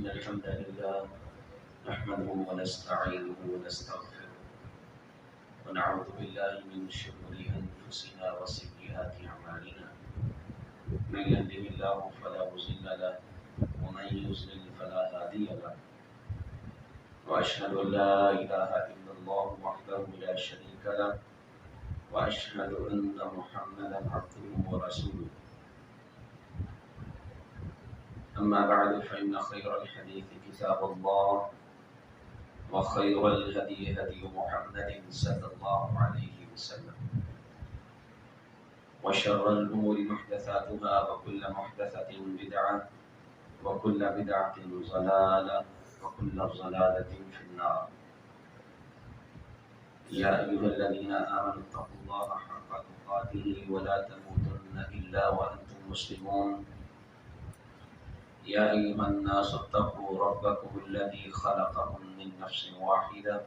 إن الحمد لله نحمده ونستعينه ونستغفره ونعوذ بالله من شرور أنفسنا وسيئات أعمالنا من يهده الله فلا مضل له ومن يضلل فلا هادي له وأشهد أن لا إله إلا الله وحده لا شريك له وأشهد أن محمدا عبده ورسوله أما بعد فإن خير الحديث كتاب الله وخير الهدي هدي محمد صلى الله عليه وسلم وشر الأمور محدثاتها وكل محدثة بدعة وكل بدعة ضلالة وكل ضلالة في النار يا أيها الذين آمنوا اتقوا الله حق تقاته ولا تموتن إلا وأنتم مسلمون يا أيها الناس اتقوا ربكم الذي خلقكم من نفس واحدة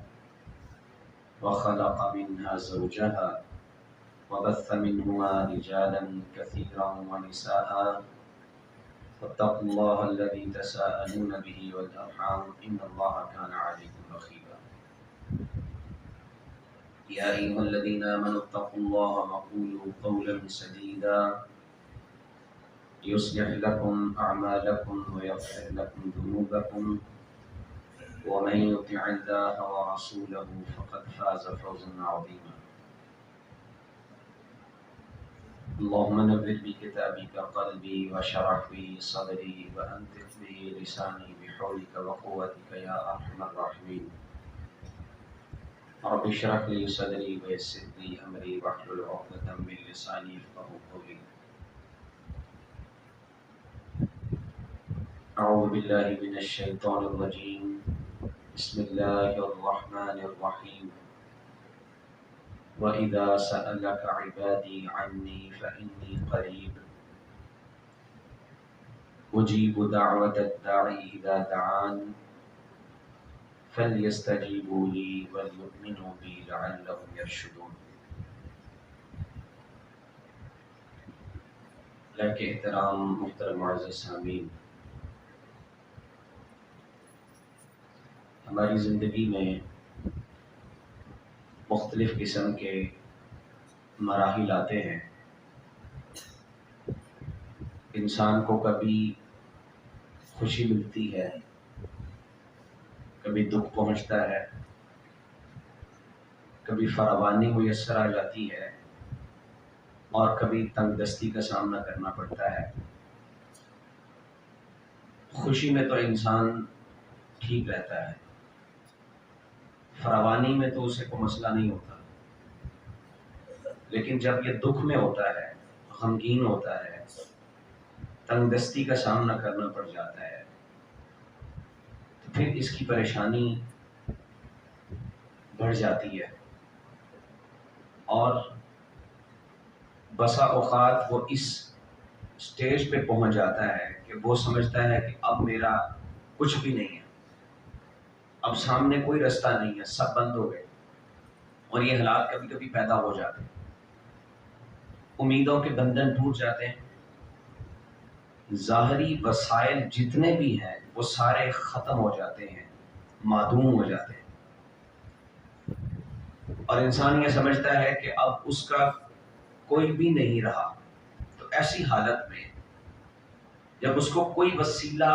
وخلق منها زوجها وبث منهما رجالا كثيرا ونساء واتقوا الله الذي تساءلون به والأرحام إن الله كان عليكم رقيبا يا أيها الذين آمنوا اتقوا الله وقولوا قولا سديدا يصلح لكم أعمالكم ويغفر لكم ذنوبكم ومن يطع الله ورسوله فقد فاز فوزا عظيما اللهم نور بكتابك قلبي وشرح به صدري وأنطق به لساني بحولك وقوتك يا أرحم الراحمين رب اشرح لي صدري ويسر لي أمري واحلل عقدة من لساني يفقهوا قولي أعوذ بالله من الشيطان الرجيم بسم الله الرحمن الرحيم وإذا سألك عبادي عني فإني قريب أجيب دعوة الداعي إذا دعان فليستجيبوا لي وليؤمنوا بي لعلهم يرشدون. لائق احترام محترم معزز سامعین، ہماری زندگی میں مختلف قسم کے مراحل آتے ہیں. انسان کو کبھی خوشی ملتی ہے، کبھی دکھ پہنچتا ہے، کبھی فراوانی میسر آ جاتی ہے اور کبھی تنگ دستی کا سامنا کرنا پڑتا ہے. خوشی میں تو انسان ٹھیک رہتا ہے، فراوانی میں تو اسے کوئی مسئلہ نہیں ہوتا، لیکن جب یہ دکھ میں ہوتا ہے، غمگین ہوتا ہے، تنگ دستی کا سامنا کرنا پڑ جاتا ہے، تو پھر اس کی پریشانی بڑھ جاتی ہے اور بسا اوقات وہ اس سٹیج پہ پہنچ جاتا ہے کہ وہ سمجھتا ہے کہ اب میرا کچھ بھی نہیں ہے، اب سامنے کوئی رستہ نہیں ہے، سب بند ہو گئے. اور یہ حالات کبھی کبھی پیدا ہو جاتے ہیں، امیدوں کے بندھن ٹوٹ جاتے ہیں، ظاہری وسائل جتنے بھی ہیں وہ سارے ختم ہو جاتے ہیں، معدوم ہو جاتے ہیں، اور انسان یہ سمجھتا ہے کہ اب اس کا کوئی بھی نہیں رہا. تو ایسی حالت میں جب اس کو کوئی وسیلہ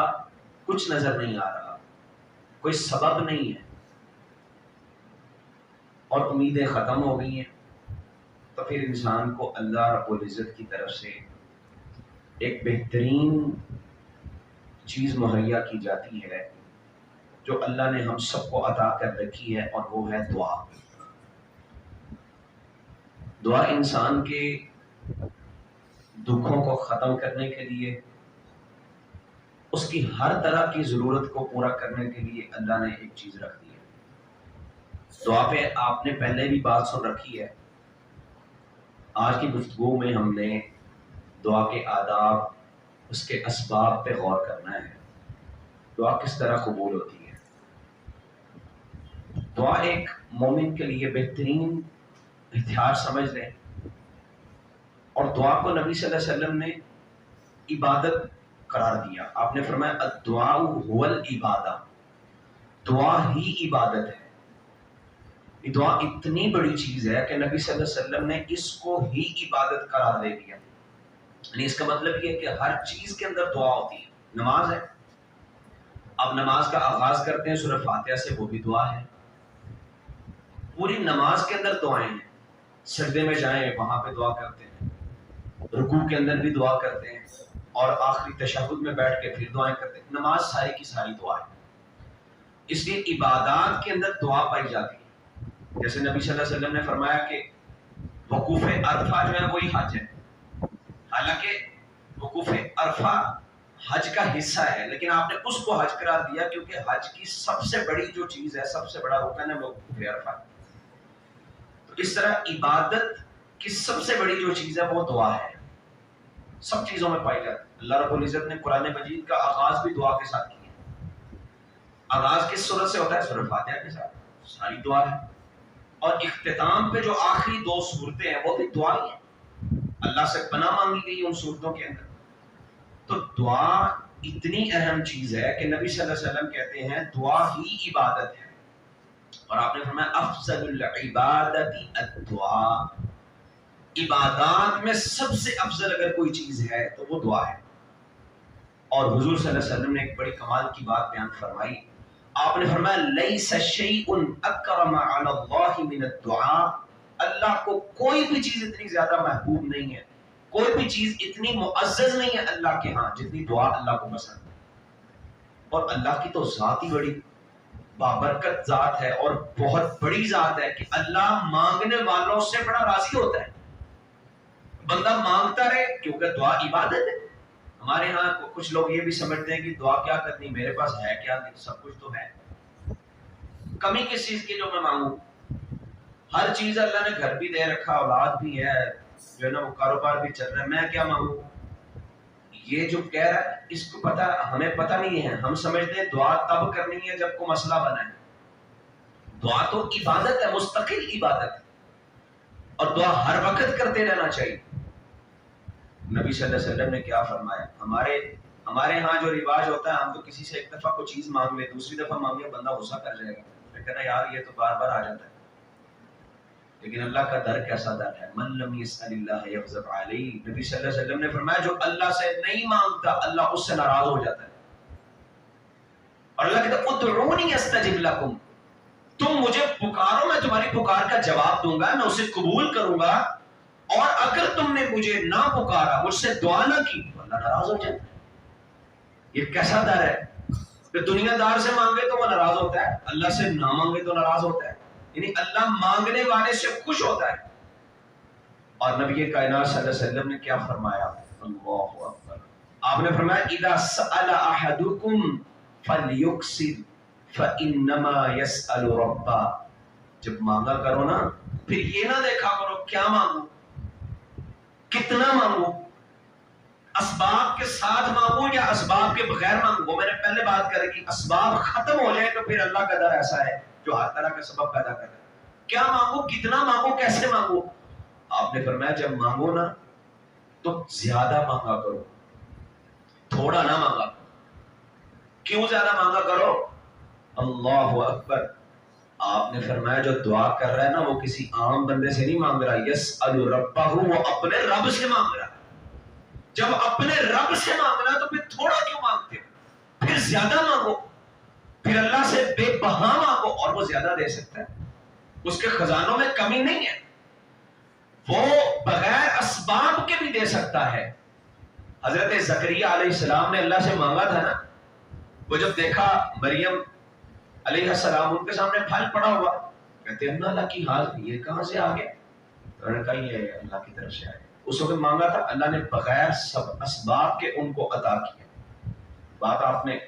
کچھ نظر نہیں آ رہا، کوئی سبب نہیں ہے اور امیدیں ختم ہو گئی ہیں، تو پھر انسان کو اللہ رب العزت کی طرف سے ایک بہترین چیز مہیا کی جاتی ہے جو اللہ نے ہم سب کو عطا کر رکھی ہے، اور وہ ہے دعا. دعا انسان کے دکھوں کو ختم کرنے کے لیے، اس کی ہر طرح کی ضرورت کو پورا کرنے کے لیے اللہ نے ایک چیز رکھ دی ہے. دعا پہ آپ نے پہلے بھی بات سن رکھی ہے. آج کی گفتگو میں ہم نے دعا کے آداب، اس کے اسباب پہ غور کرنا ہے. دعا کس طرح قبول ہوتی ہے؟ دعا ایک مومن کے لیے بہترین ہتھیار سمجھ لیں، اور دعا کو نبی صلی اللہ علیہ وسلم نے عبادت قرار دیا. آپ نے فرمایا الدعاء هو العبادہ، دعا ہی عبادت ہے. یہ دعا اتنی بڑی چیز ہے کہ نبی صلی اللہ علیہ وسلم نے اس کو ہی عبادت قرار دے دیا. یعنی اس کا مطلب یہ ہے کہ ہر چیز کے اندر دعا ہوتی ہے. نماز ہے، اب نماز کا آغاز کرتے ہیں سورہ فاتحہ سے، وہ بھی دعا ہے. پوری نماز کے اندر دعائیں ہیں. سجدے میں جائیں وہاں پہ دعا کرتے ہیں، رکوع کے اندر بھی دعا کرتے ہیں، اور آخری تشہد میں بیٹھ کے پھر دعائیں کرتے ہیں. نماز ساری کی ساری دعا ہے. اس لیے عبادات کے اندر دعا پائی جاتی ہے. جیسے نبی صلی اللہ علیہ وسلم نے فرمایا کہ وقوف عرفہ جو ہے وہی حج ہے. حالانکہ وقوف عرفہ حج کا حصہ ہے، لیکن آپ نے اس کو حج قرار دیا کیونکہ حج کی سب سے بڑی جو چیز ہے، سب سے بڑا رکن ہے وہ وقوف عرفہ. تو اس طرح عبادت کی سب سے بڑی جو چیز ہے وہ دعا ہے. سب چیزوں میں پائی جاتی ہے. اللہ رب العزت نے قرآن مجید کا آغاز بھی دعا کے ساتھ کیا. آغاز کس صورت سے ہوتا ہے؟ سورہ فاتحہ کے ساتھ. ساری دعا ہے. اور اختتام پہ جو آخری 2 صورتیں ہیں وہ بھی دعا ہی ہیں. اللہ سے پناہ مانگی گئی ان صورتوں کے اندر. تو دعا اتنی اہم چیز ہے کہ نبی صلی اللہ علیہ وسلم کہتے ہیں دعا ہی عبادت ہے. اور آپ نے فرمایا افضل العبادت الدعاء، عبادات میں سب سے افضل اگر کوئی چیز ہے تو وہ دعا ہے. اور حضور صلی اللہ علیہ وسلم نے ایک بڑی کمال کی بات بیان فرمائی. آپ نے فرمایا لیس شیء اکرم علی اللہ من الدعاء، اللہ کو کوئی بھی چیز اتنی زیادہ محبوب نہیں ہے، کوئی بھی چیز اتنی معزز نہیں ہے اللہ کے ہاں جتنی دعا اللہ کو پسند ہے. اور اللہ کی تو ذات ہی بڑی بابرکت ذات ہے اور بہت بڑی ذات ہے کہ اللہ مانگنے والوں سے بڑا راضی ہوتا ہے. بندہ مانگتا رہے کیونکہ دعا عبادت ہے. ہمارے ہاں کچھ لوگ یہ بھی سمجھتے ہیں کہ دعا کیا کرنی، میرے پاس ہے کیا، سب کچھ تو ہے، کمی کس چیز کی جو میں مانگوں. ہر چیز اللہ نے گھر بھی دے رکھا، اولاد بھی ہے، جو ہے نا وہ کاروبار بھی چل رہا ہے، میں کیا مانگوں. یہ جو کہہ رہا ہے اس کو پتا، ہمیں پتہ نہیں ہے. ہم سمجھتے ہیں دعا تب کرنی ہے جب کوئی مسئلہ بنا ہے. دعا تو عبادت ہے، مستقل عبادت ہے، اور دعا ہر وقت کرتے رہنا چاہیے. نبی صلی اللہ علیہ وسلم نے کیا فرمایا؟ ہمارے ہاں جو رواج ہوتا ہے، ہم تو کسی سے ایک دفعہ کوئی چیز مانگ لے، دوسری دفعہ مانگے بندہ غصہ کر جائے گا، پھر کہنا یار یہ تو بار بار آ جاتا ہے. لیکن اللہ کا در کیسا در ہے، من لم یسأل اللہ یغضب علیہ. نبی صلی اللہ علیہ وسلم نے فرمایا جو اللہ سے نہیں مانگتا اللہ اس سے ناراض ہو جاتا ہے. اور اللہ کہتا ہے ادعونی استجب لکم، تم مجھے پکارو میں تمہاری پکار کا جواب دوں گا، میں اسے قبول کروں گا. اور اگر تم نے مجھے نہ پکارا، مجھ سے دعا نہ کی تو اللہ ناراض ہو جاتا ہے. یہ کیسا در ہے کہ دنیا دار سے مانگے تو وہ ناراض ہوتا ہے، اللہ سے نہ مانگے تو ناراض ہوتا ہے. یعنی اللہ مانگنے والے سے خوش ہوتا ہے. اور نبی کائنات صلی اللہ علیہ وسلم نے کیا فرمایا؟ اللہ اکبر. آپ نے فرمایا اذا سأل احدکم فلیکسر فانما یسأل ربہ. جب مانگا کرو نا پھر یہ نہ دیکھا کرو کیا مانگو، کتنا مانگو، اسباب کے ساتھ مانگو یا اسباب کے بغیر مانگو. وہ میں نے پہلے بات کری کہ اسباب ختم ہو جائے تو پھر اللہ کا در ایسا ہے جو ہر طرح کا سبب پیدا کرتا ہے. کیا مانگو، کتنا مانگو، کیسے مانگو. آپ نے فرمایا جب مانگو نا تو زیادہ مانگا کرو، تھوڑا نہ مانگا کرو. کیوں زیادہ مانگا کرو؟ اللہ اکبر. آپ نے فرمایا جو دعا کر رہا ہے نا وہ کسی عام بندے سے نہیں مانگ رہا، یسأل ربہ، وہ اپنے رب سے مانگ رہا ہے. جب اپنے رب سے مانگنا تو پھر تھوڑا کیوں مانگتے ہو؟ پھر زیادہ مانگو، پھر اللہ سے بے بہا مانگو اور وہ زیادہ دے سکتا ہے. اس کے خزانوں میں کمی نہیں ہے، وہ بغیر اسباب کے بھی دے سکتا ہے. حضرت زکریہ علیہ السلام نے اللہ سے مانگا تھا نا، وہ جب دیکھا مریم علیہ السلام ان کے سامنے پھل پڑا ہوا، کہتے ہیں اللہ کی حال یہ کہاں سے آ گیا؟ تو انہوں نے کہا یہ اللہ کی طرف سے آیا. اس وقت مانگا تھا، اللہ نے بغیر سب اسباب کے ان کو عطا کیا. بات آپ نے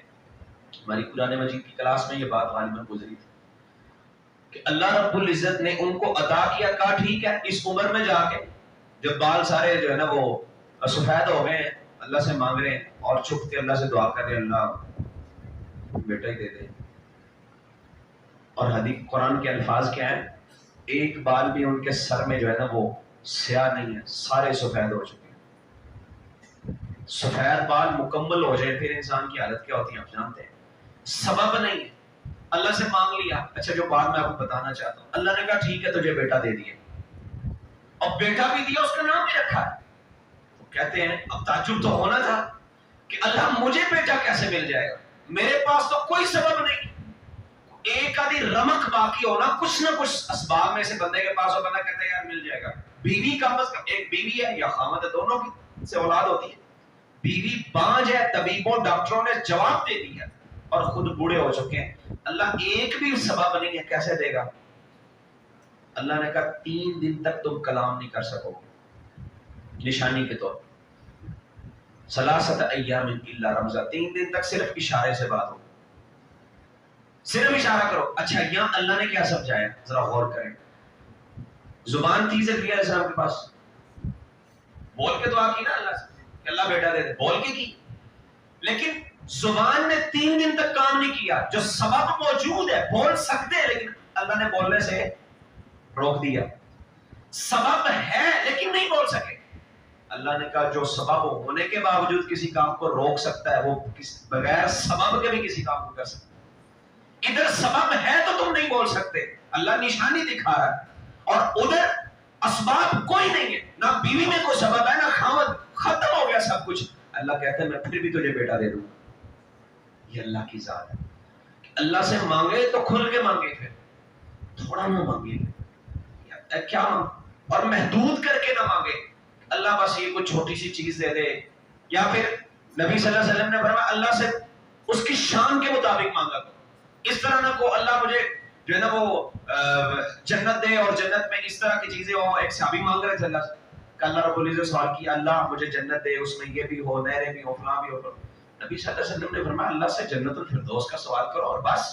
ہماری قرآن مجید کی کلاس میں یہ بات غالباً گزری تھی کہ اللہ رب العزت نے ان کو عطا کیا. کہا ٹھیک ہے اس عمر میں جا کے جب بال سارے جو ہے نا وہ سفید ہو گئے ہیں، اللہ سے مانگ رہے ہیں اور چھپ کے اللہ سے دعا کر رہے ہیں اللہ بیٹا ہی دے دے. اور حدیث قرآن کے الفاظ کیا ہیں؟ ایک بال بھی ان کے سر میں جو ہے نا وہ سیاہ نہیں ہے، سارے سفید ہو چکے ہیں. سفید بال مکمل ہو جائے پھر انسان کی حالت کیا ہوتی ہے آپ جانتے ہیں. سبب نہیں ہے. اللہ سے مانگ لیا. اچھا جو بات میں آپ کو بتانا چاہتا ہوں, اللہ نے کہا ٹھیک ہے تجھے بیٹا دے دیا, اور بیٹا بھی دیا, اس کا نام بھی رکھا ہے. تو کہتے ہیں اب تعجب تو ہونا تھا کہ اللہ مجھے بیٹا کیسے مل جائے گا, میرے پاس تو کوئی سبب نہیں. ایک آدھی رمق باقی ہونا, کچھ نہ کچھ اسباب میں سے بندے کے پاس ہو, بندہ کہتا ہے یار مل جائے گا. بیوی کم از کم, ایک بیوی ہے یا خاوند ہے, دونوں کی سے اولاد ہوتی ہے. بیوی بانج ہے, طبیبوں ڈاکٹروں نے جواب دے دیا اور خود بوڑھے ہو چکے ہیں. اللہ ایک بھی سبب نہیں ہے, کیسے دے گا؟ اللہ نے کہا 3 دن تک تم کلام نہیں کر سکو گے, نشانی کے طور پر. ثلاثۃ ایام الا رمزا, 3 دن تک صرف اشارے سے بات ہو, صرف اشارہ کرو. اچھا یہاں اللہ نے کیا سمجھایا, ذرا غور کریں. زبان تھی زکریا علیہ السلام کے پاس, بول کے دعا کی نا اللہ سے کہ اللہ بیٹا دے دے, بول کے کی, لیکن زبان نے 3 دن تک کام نہیں کیا. جو سبب موجود ہے, بول سکتے ہیں لیکن اللہ نے بولنے سے روک دیا. سبب ہے لیکن نہیں بول سکے. اللہ نے کہا جو سبب ہونے کے باوجود کسی کام کو روک سکتا ہے, وہ بغیر سبب کے بھی کسی کام کو کر سکتا ہے. ادھر سبب ہے تو تم نہیں بول سکتے, اللہ نشانی دکھا رہا ہے, اور ادھر اسباب کوئی نہیں ہے, نہ بیوی میں کوئی سبب ہے نہ خاوند, ختم ہو گیا سب کچھ. اللہ کہتا ہے میں پھر بھی تجھے بیٹا دے دوں. یہ اللہ کی ذات ہے. اللہ سے مانگے تو کھل کے مانگے, پھر تھوڑا نہ مانگے کیا, اور محدود کر کے نہ مانگے. اللہ بس یہ کوئی چھوٹی سی چیز دے دے, یا پھر نبی صلی اللہ علیہ وسلم نے فرمایا اللہ سے اس کی شان کے مطابق مانگا کرو. اس طرح نہ کو اللہ مجھے جو ہے نا وہ جنت دے, اور جنت میں اس طرح کی چیزیں ہو. ایک صحابی مانگ رہے تھے اللہ سے, کہ اللہ رب العزت سوال کیا اللہ مجھے جنت دے, اس میں یہ بھی ہو, نہریں بھی ہو, فلاں بھی ہو. نبی صلی اللہ علیہ وسلم نے فرمایا اللہ سے جنت الفردوس کا سوال کرو اور بس.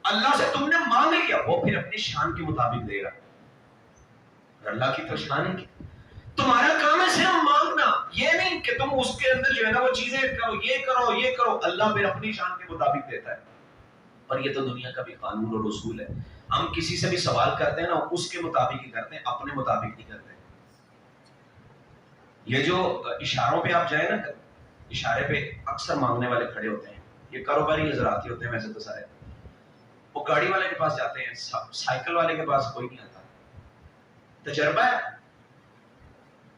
اللہ سے تم نے مانگ لیا, وہ پھر اپنی شان کے مطابق دے گا. اللہ کی تو شان ہے, تمہارا کام ہے صرف مانگنا, یہ نہیں کہ تم اس کے اندر جو ہے نا وہ چیزیں کرو, یہ کرو یہ کرو. اللہ پھر اپنی شان کے مطابق دیتا ہے. اور یہ تو دنیا کا بھی قانون اور اصول ہے. ہم کسی سے بھی سوال کرتے ہیں نا, اس کے مطابق ہی کرتے ہیں, اپنے مطابق نہیں کرتے. یہ جو اشاروں پہ آپ جائیں نا, اشارے پہ اکثر مانگنے والے کھڑے ہوتے ہیں, یہ کاروباری حضرات ہی ہوتے ہیں ویسے تو سارے. وہ گاڑی والے کے پاس جاتے ہیں, سائیکل والے کے پاس کوئی نہیں آتا, تجربہ ہے.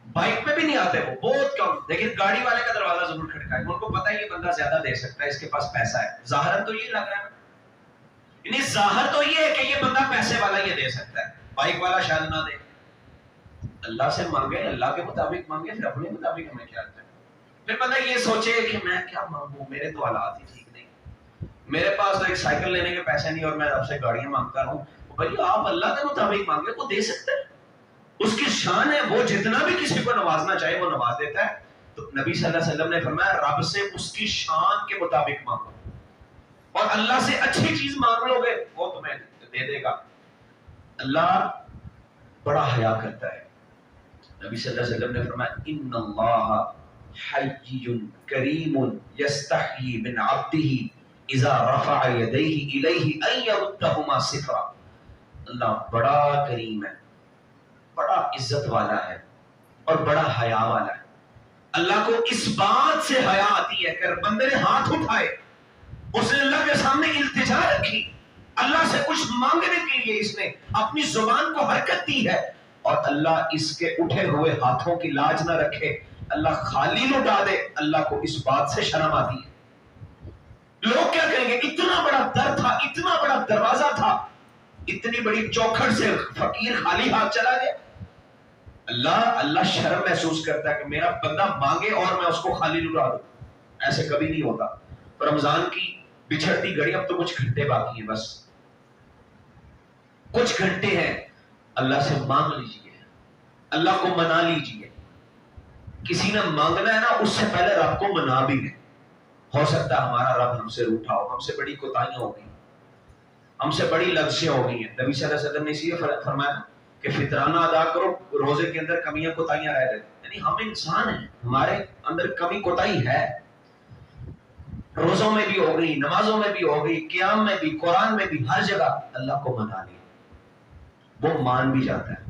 بائک پہ بھی نہیں آتے وہ, بہت کم, لیکن گاڑی والے کا دروازہ ضرور کھٹکائے. ان کو پتا ہے یہ بندہ زیادہ دے سکتا ہے, اس کے پاس پیسہ ہے. ظاہر تو یہ لگ رہا ہے, یعنی ظاہر تو یہ ہے کہ یہ بندہ پیسے والا یہ دے سکتا ہے, بائک والا شاید نہ دے. اللہ سے مانگے, اللہ کے مطابق مانگے, پھر اپنے مطابق ہمیں کیا کرنا ہے. پھر بندہ یہ سوچے کہ میں کیا مانگوں, میرے تو حالات ہی ٹھیک نہیں, میرے پاس تو ایک سائیکل لینے کے پیسے نہیں, اور میں رب سے گاڑیاں مانگتا رہوں. بھائی آپ اللہ کے مطابق مانگے, وہ دے سکتے ہیں, اس کی شان ہے, وہ جتنا بھی کسی کو نوازنا چاہے وہ نواز دیتا ہے. تو نبی صلی اللہ علیہ وسلم نے فرمایا رب سے اس کی شان کے مطابق مانگو, اور اللہ سے اچھی چیز مانگ لو گے وہ تمہیں دے دے گا. اللہ بڑا حیا کرتا ہے. نبی صلی اللہ علیہ وسلم نے فرمایا ان اللہ حی کریم یستحیی من عبدہ اذا رفع یدیہ الیہ ان یردہما صفرا. اللہ بڑا کریم ہے, بڑا عزت والا ہے, اور بڑا حیا والا ہے. اللہ کو اس بات سے حیا آتی ہے کہ بندے نے ہاتھ اٹھائے, اس نے اللہ کے سامنے التجا رکھی, اللہ سے کچھ مانگنے کے لیے اس نے اپنی زبان کو حرکت دی ہے, اور اللہ اس کے اٹھے ہوئے ہاتھوں کی لاج نہ رکھے, اللہ خالی لٹا دے. اللہ کو اس بات سے شرم آتی ہے. لوگ کیا کہیں گے, اتنا بڑا در تھا, اتنا بڑا دروازہ تھا, اتنی بڑی چوکھٹ سے فقیر خالی ہاتھ چلا گیا. اللہ شرم محسوس کرتا ہے کہ میرا بندہ مانگے اور میں اس کو خالی لٹا دوں. ایسے کبھی نہیں ہوتا. رمضان کی بچھڑتی گھڑی, اب تو کچھ گھنٹے باقی ہیں, بس کچھ گھنٹے ہیں. اللہ سے مانگ لیجئے, اللہ کو منا لیجئے. کسی نے مانگنا ہے نا, اس سے پہلے رب کو منا بھی لیں. ہو سکتا ہے ہمارا رب ہم سے روٹھا ہو, ہم سے بڑی کوتاہیاں ہو گئی, ہم سے بڑی لغزشیں ہو گئی ہیں. نبی صلی اللہ علیہ وسلم نے اسی لیے فرمایا کہ فطرانہ ادا کرو, روزے کے اندر کمیاں کوتاہیاں رہ جائیں. یعنی ہم انسان ہیں, ہمارے اندر کمی کوتاہی ہے. روزوں میں بھی ہو گئی, نمازوں میں بھی ہو گئی, قیام میں بھی, قرآن میں بھی, ہر جگہ اللہ کو منا لیا. وہ مان بھی جاتا ہے.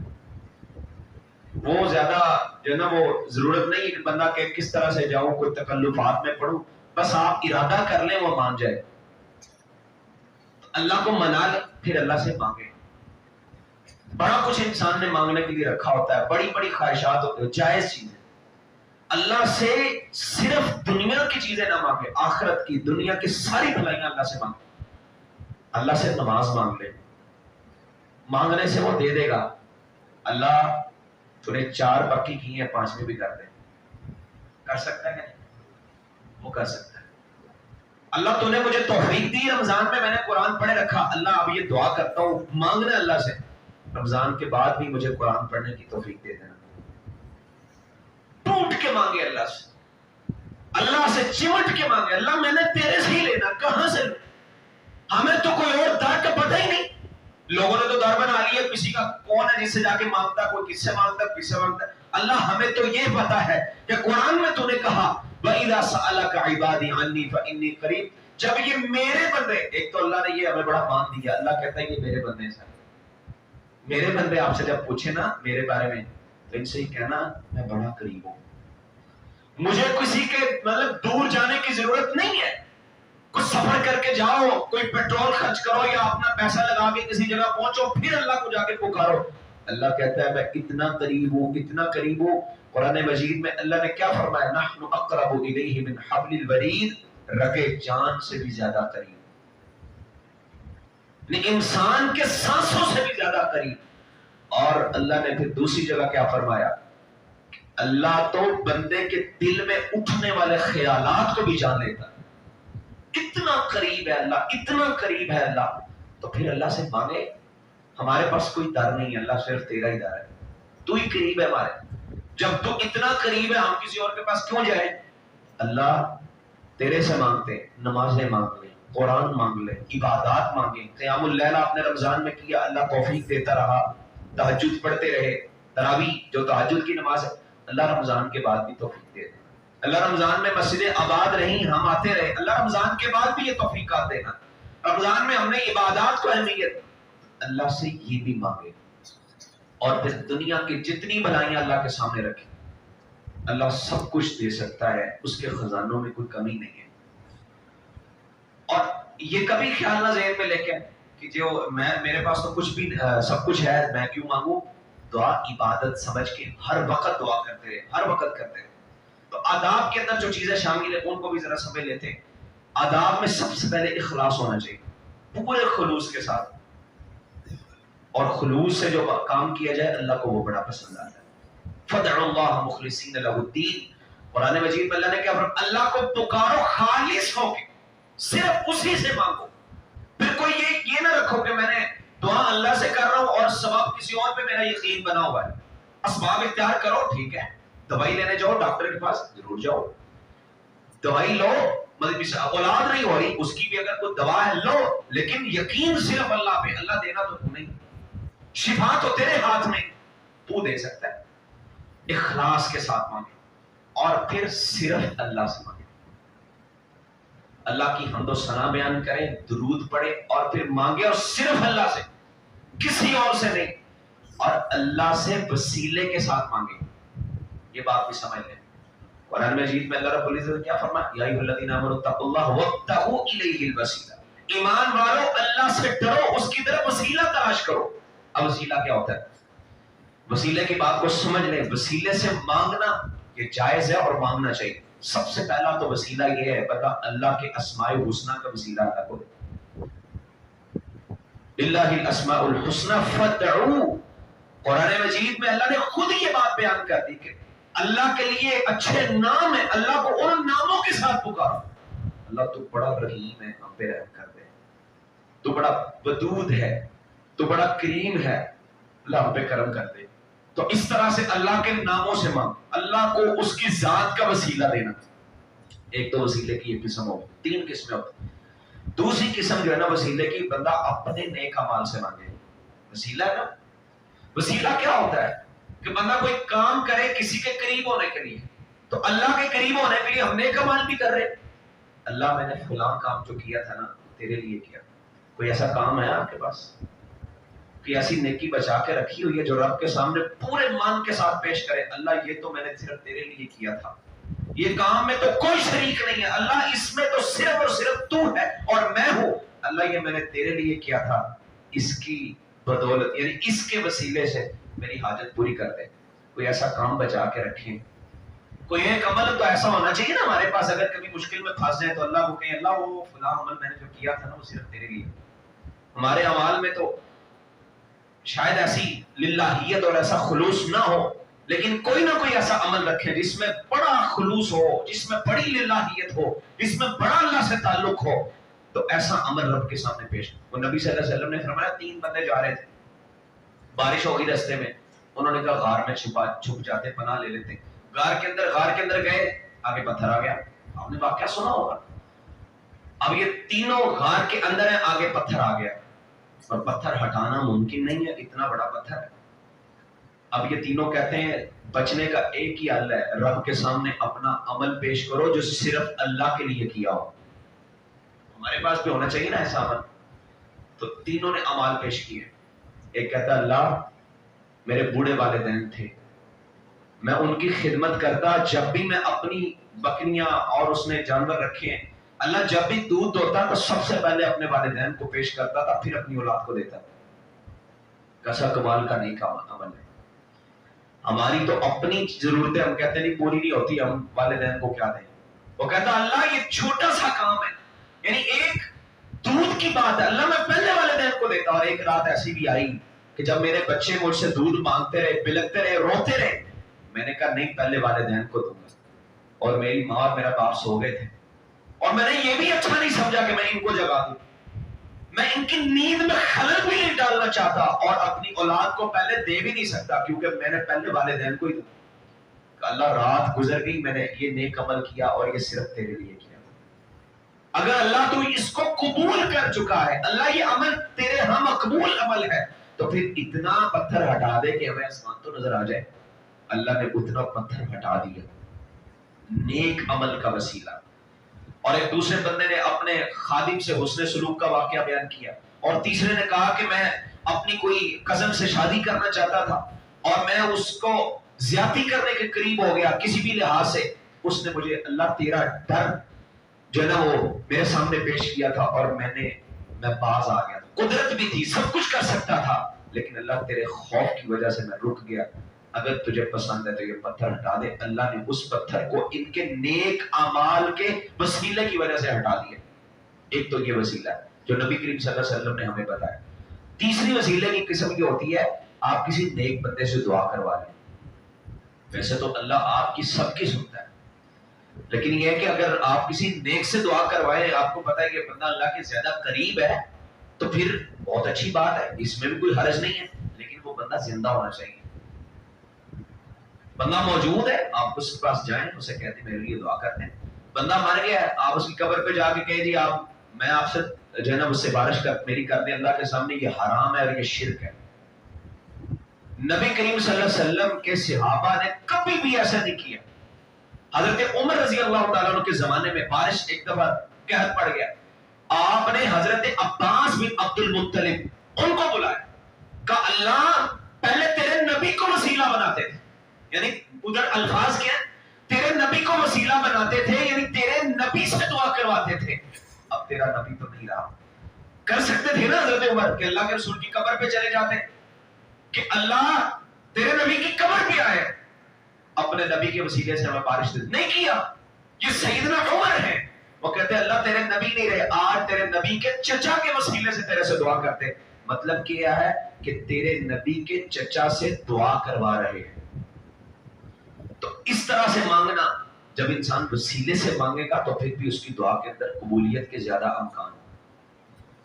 وہ زیادہ جو ہے نا وہ ضرورت نہیں ہے کہ بندہ کہ کس طرح سے جاؤں کوئی تکلفات میں پڑھوں، بس آپ ارادہ کر لیں وہ مان جائے، اللہ کو منا لیں، پھر اللہ سے مانگے۔ بڑا کچھ انسان نے مانگنے کے لیے رکھا ہوتا ہے، بڑی بڑی خواہشات ہوتی ہیں، جائز چیزیں۔ اللہ سے صرف دنیا کی چیزیں نہ مانگے، آخرت کی دنیا کی ساری بھلائیاں اللہ سے مانگے۔ اللہ سے نماز مانگ لے، مانگنے سے وہ دے دے گا۔ اللہ تو نے 4 پکی کی ہیں، 5ویں بھی کر دے، کر سکتا ہے کہ نہیں؟ وہ کر سکتا ہے۔ اللہ تو نے مجھے توفیق دی رمضان میں نے قرآن پڑھے رکھا، اللہ اب یہ دعا کرتا ہوں، مانگنا اللہ سے رمضان کے بعد بھی مجھے قرآن پڑھنے کی توفیق دے دینا۔ ٹوٹ کے مانگے اللہ سے، اللہ سے چمٹ کے مانگے، اللہ میں نے تیرے سے ہی لینا، کہاں سے لوں؟ ہمیں تو کوئی اور در کا پتہ ہی نہیں، لوگوں نے تو در بنا لیا، کسی کا کون ہے جس سے جا کے مانگتا، کوئی کس سے مانگتا، کس سے مانگتا۔ اللہ ہمیں تو یہ پتا ہے کہ قرآن میں تو نے کہا وَإِذَا سَأَلَكَ عِبَادِي عَنِّي فَإِنِّي قَرِيبٌ، جب یہ میرے بندے، ایک تو اللہ نے یہ ہمیں بڑا مان دیا، اللہ کہتا ہے یہ میرے بندے ہیں، میرے بندے آپ سے جب پوچھے نا میرے بارے میں تو ان سے ہی کہنا میں بڑا قریب ہوں، مجھے کسی کے مطلب دور جانے کی ضرورت نہیں ہے، کچھ سفر کر کے جاؤ، کوئی پیٹرول خرچ کرو یا اپنا پیسہ لگا کے کسی جگہ پہنچو پھر اللہ کو جا کے پکارو۔ اللہ کہتا ہے میں اتنا قریب ہوں، اتنا قریب ہوں۔ قرآن مجید میں اللہ نے کیا فرمایا؟ نحن اقرب الیہ من حبل الورید، رگے جان سے بھی زیادہ قریب، انسان کے سانسوں سے بھی زیادہ قریب۔ اور اللہ نے پھر دوسری جگہ کیا فرمایا؟ اللہ تو بندے کے دل میں اٹھنے والے خیالات کو بھی جان لیتا، اتنا قریب ہے اللہ، اتنا قریب ہے اللہ۔ تو پھر اللہ سے مانگے، ہمارے پاس کوئی در نہیں ہے، اللہ صرف تیرا ہی در ہے، تو ہی قریب ہے ہمارے۔ جب تو اتنا قریب ہے ہم کسی اور کے پاس کیوں جائیں؟ اللہ تیرے سے مانگتے، نمازیں مانگ لیں، قرآن مانگ لیں، عبادات مانگیں، قیام اللیل آپ نے رمضان میں کیا، اللہ توفیق دیتا رہا، تہجد پڑھتے رہے، تراویح جو تہجد کی نماز ہے، اللہ رمضان کے بعد بھی توفیق دے دے۔ اللہ رمضان میں مسجدیں آباد رہیں، ہم آتے رہے، اللہ رمضان کے بعد بھی یہ توفیقات دینا۔ رمضان میں ہم نے عبادات کو اہمیت، اللہ سے یہ بھی مانگے، اور پھر دنیا کی جتنی بھلائیاں اللہ کے سامنے رکھیں، اللہ سب کچھ دے سکتا ہے، اس کے خزانوں میں کوئی کمی نہیں ہے۔ اور یہ کبھی خیال نہ ذہن میں لے کے کہ جو میرے پاس تو کچھ بھی سب کچھ ہے، میں کیوں مانگوں؟ دعا عبادت سمجھ کے ہر وقت دعا کرتے رہے، ہر وقت کرتے رہے۔ تو آداب کے اندر جو چیزیں شامل ہیں ان کو بھی ذرا سمجھ لیتے ہیں۔ آداب میں سب سے پہلے اخلاص ہونا چاہیے، پورے خلوص کے ساتھ، اور خلوص سے جو کام کیا جائے اللہ کو وہ بڑا پسند آتا ہے۔ فَادْعُوا اللَّهَ مُخْلِصِينَ لَهُ الدِّينَ، قرآن مجید میں اللہ نے کیا فرمایا؟ اللہ کو پکارو خالص ہو کے، صرف اسی سے مانگو۔ پھر کوئی یہ نہ رکھو کہ میں نے دعا اللہ سے کر رہا ہوں اور سبب کسی اور پہ میرا یقین بنا ہوا ہے۔ اسباب اختیار کرو، ٹھیک ہے، دوائی لینے جاؤ ڈاکٹر کے پاس ضرور جاؤ، دوائی لو، مطلب اولاد نہیں ہو رہی اس کی بھی اگر کوئی دوا ہے لو، لیکن یقین صرف اللہ پہ، اللہ دینا تو تو نہیں، شفا تو تیرے ہاتھ میں، تو دے سکتا ہے۔ اخلاص کے ساتھ مانگے، اور پھر صرف اللہ سے مانگے، اللہ کی حمد و ثنا بیان کریں، درود پڑھے، اور پھر مانگے، اور صرف اللہ سے، کسی اور سے نہیں، اور اللہ سے وسیلے کے ساتھ مانگے۔ یہ بات بھی سمجھ لیں، قرآن مجید میں اللہ رب العزت کیا فرمایا؟ یا ایھا الذین آمنوا اتقوا اللہ وابتغوا الیہ الوسیلہ، ایمان والو اللہ سے ڈرو، اس کی طرف وسیلہ تلاش کرو۔ اب وسیلہ کیا ہوتا ہے؟ وسیلے کی بات کو سمجھ لیں، وسیلے سے مانگنا یہ جائز ہے اور مانگنا چاہیے۔ سب سے پہلا تو وسیلہ یہ ہے، پتہ اللہ کے اسماء الحسنی کا وسیلہ اللہ کو دے، للہ الاسماء الحسنی فادعوہ۔ قرآن مجید میں اللہ نے خود یہ بات بیان کر دی کہ اللہ کے لیے اچھے نام ہیں، اللہ کو ان ناموں کے ساتھ پکارو۔ اللہ تو بڑا رحیم ہے، ہم پہ رحم کر دے، تو بڑا ودود ہے، تو بڑا کریم ہے، اللہ ہم پہ کرم کر دے۔ تو اس طرح سے اللہ کے ناموں سے مانگ، اللہ کو اس کی ذات کا وسیلہ دینا۔ ایک تو وسیلے کی ایک قسم ہوتی، 3 قسمیں ہوتی۔ دوسری قسم جو ہے نا وسیلے کی، بندہ اپنے نیک اعمال سے مانگے۔ وسیلہ ہے نا، وسیلہ کیا ہوتا ہے کہ بندہ کوئی کام کرے کسی کے قریب ہونے کے لیے، تو اللہ کے قریب ہونے کے لیے ہم نیک اعمال بھی کر رہے ہیں۔ اللہ میں نے فلاں کام جو کیا تھا نا تیرے لیے کیا، کوئی ایسا کام ہے آپ کے پاس؟ کہ ایسی نیکی بچا کے رکھی ہوئی ہے جو رب کے سامنے پورے مان کے ساتھ پیش کرے، اللہ یہ تو میں نے صرف تیرے لیے کیا تھا، یہ کام میں تو کوئی شریک نہیں ہے، اللہ اس میں تو صرف اور صرف تو ہے اور میں ہوں، اللہ یہ میں نے تیرے لیے کیا تھا، اس کی بدولت یعنی اس کے وسیلے سے میری حاجت پوری کر دے۔ کوئی ایسا کام بچا کے رکھیں، کوئی ایک عمل تو ایسا ہونا چاہیے نا ہمارے پاس، اگر کبھی مشکل میں پھنس جائے تو اللہ کو کہیں اللہ وہ فلاں عمل میں نے جو کیا تھا نا وہ صرف تیرے لیے۔ ہمارے اعمال میں تو شاید ایسی للہیت اور ایسا خلوص نہ ہو، لیکن کوئی نہ کوئی ایسا عمل رکھے جس میں بڑا خلوص ہو، جس میں بڑی للہیت ہو، جس میں بڑا اللہ سے تعلق ہو، تو ایسا عمل رب کے سامنے پیش۔ وہ نبی صلی اللہ علیہ وسلم نے فرمایا 3 بندے جا رہے تھے، بارش ہو گئی رستے میں، انہوں نے کہا غار میں چھپ جاتے، پناہ لے لیتے، غار کے اندر گئے، آگے پتھر آ گیا، آپ نے واقعہ سنا ہوگا۔ اب یہ تینوں غار کے اندر ہیں، آگے پتھر آ گیا اور پتھر ہٹانا ممکن نہیں ہے، اتنا بڑا پتھر ہے۔ اب یہ تینوں کہتے ہیں بچنے کا ایک ہی حل ہے، رب کے سامنے اپنا عمل پیش کرو جو صرف اللہ کے لیے کیا ہو۔ ہمارے پاس بھی ہونا چاہیے نا ایسا عمل۔ تو تینوں نے اعمال پیش کیے۔ ایک کہتا اللہ میرے بوڑھے والدین تھے، میں ان کی خدمت کرتا، جب بھی میں اپنی بکریاں اور اس نے جانور رکھے ہیں، اللہ جب بھی دودھ دوتا تو سب سے پہلے اپنے والدین کو پیش کرتا تھا، پھر اپنی اولاد کو دیتا۔ کیسا کمال کا نیک عمل ہے۔ ہماری تو اپنی ضرورتیں ہم کہتے ہیں نہیں پوری نہیں ہوتی، ہم والدین کو کیا دیں؟ وہ کہتا اللہ یہ چھوٹا سا کام ہے، یعنی ایک دودھ کی بات ہے، اللہ میں پہلے والدین کو دیتا۔ اور ایک رات ایسی بھی آئی کہ جب میرے بچے مجھ سے دودھ مانگتے رہے، بلکتے رہے، روتے رہے، میں نے کہا نہیں پہلے والدین کو دوں گا۔ اور میری ماں اور میرا باپ سو گئے تھے، اور میں نے یہ بھی اچھا نہیں سمجھا کہ میں ان کو جگا دوں، میں ان کی نیند میں خلل بھی نہیں ڈالنا چاہتا اور اپنی اولاد کو پہلے دے بھی نہیں سکتا، کیونکہ میں نے پہلے والدین کو ہی دیا۔ اللہ رات گزر گئی، میں نے یہ نیک عمل کیا اور یہ صرف تیرے لیے کیا۔ اگر اللہ تو اس کو قبول کر چکا ہے، اللہ یہ عمل تیرے ہاں مقبول عمل ہے، تو پھر اتنا پتھر ہٹا دے کہ ہمیں آسمان تو نظر آ جائے۔ اللہ نے اتنا پتھر ہٹا دیا، نیک عمل کا وسیلہ۔ اور ایک دوسرے بندے نے اپنے خادم سے حسن سلوک کا واقعہ بیان کیا، اور تیسرے نے کہا کہ میں اپنی کوئی کزن سے شادی کرنا چاہتا تھا اور میں اس کو زیادتی کرنے کے قریب ہو گیا کسی بھی لحاظ سے، اس نے مجھے اللہ تیرا ڈر جو ہے نا وہ میرے سامنے پیش کیا تھا اور میں باز آ گیا۔ قدرت بھی تھی، سب کچھ کر سکتا تھا، لیکن اللہ تیرے خوف کی وجہ سے میں رک گیا۔ اگر تجھے پسند ہے تو یہ پتھر ہٹا دے۔ اللہ نے اس پتھر کو ان کے نیک اعمال کے وسیلے کی وجہ سے ہٹا دیا۔ ایک تو یہ وسیلہ ہے جو نبی کریم صلی اللہ علیہ وسلم نے ہمیں بتایا۔ تیسری وسیلے کی قسم یہ ہوتی ہے آپ کسی نیک بندے سے دعا کروا لیں۔ ویسے تو اللہ آپ کی سب کی سنتا ہے، لیکن یہ ہے کہ اگر آپ کسی نیک سے دعا کروائے، آپ کو پتا ہے کہ بندہ اللہ کے زیادہ قریب ہے، تو پھر بہت اچھی بات ہے، اس میں بھی کوئی حرج نہیں ہے، لیکن وہ بندہ زندہ ہونا چاہیے۔ بندہ موجود ہے، آپ اس کے پاس جائیں، اسے کہتے ہیں میرے لیے دعا کرتے ہیں۔ بندہ مر گیا ہے، آپ اس کی قبر پہ جا کے کہیں جی میں آپ سے جو ہے نا مجھ سے بارش میری کر دیں اللہ کے سامنے، یہ حرام ہے اور یہ شرک ہے۔ نبی کریم صلی اللہ علیہ وسلم کے صحابہ نے کبھی بھی ایسا نہیں کیا۔ حضرت عمر رضی اللہ تعالیٰ عنہ کے زمانے میں بارش ایک دفعہ قحط پڑ گیا، آپ نے حضرت عباس بن عبد المطلب ان کو بلایا، کہا اللہ پہلے تیرے نبی کو وسیلہ بناتے تھے، یعنی ادھر الفاظ کیا تیرے نبی کو وسیلہ بناتے تھے، یعنی تیرے نبی سے دعا کرواتے تھے، اب تیرا نبی تو نہیں رہا۔ کر سکتے تھے نا حضرت عمر کہ اللہ کے رسول کی قبر پہ چلے جاتے کہ اللہ تیرے نبی کی قبر پہ آئے، اپنے نبی کے وسیلے سے ہمیں بارش دے، نہیں کیا۔ یہ سیدنا عمر ہے، وہ کہتے ہیں اللہ تیرے نبی نہیں رہے، آج تیرے نبی کے چچا کے وسیلے سے تیرے سے دعا کرتے۔ مطلب کیا ہے کہ تیرے نبی کے چچا سے دعا کروا رہے ہیں۔ تو اس طرح سے مانگنا، جب انسان وسیلے سے مانگے گا تو پھر بھی اس کی دعا کے اندر قبولیت کے زیادہ امکان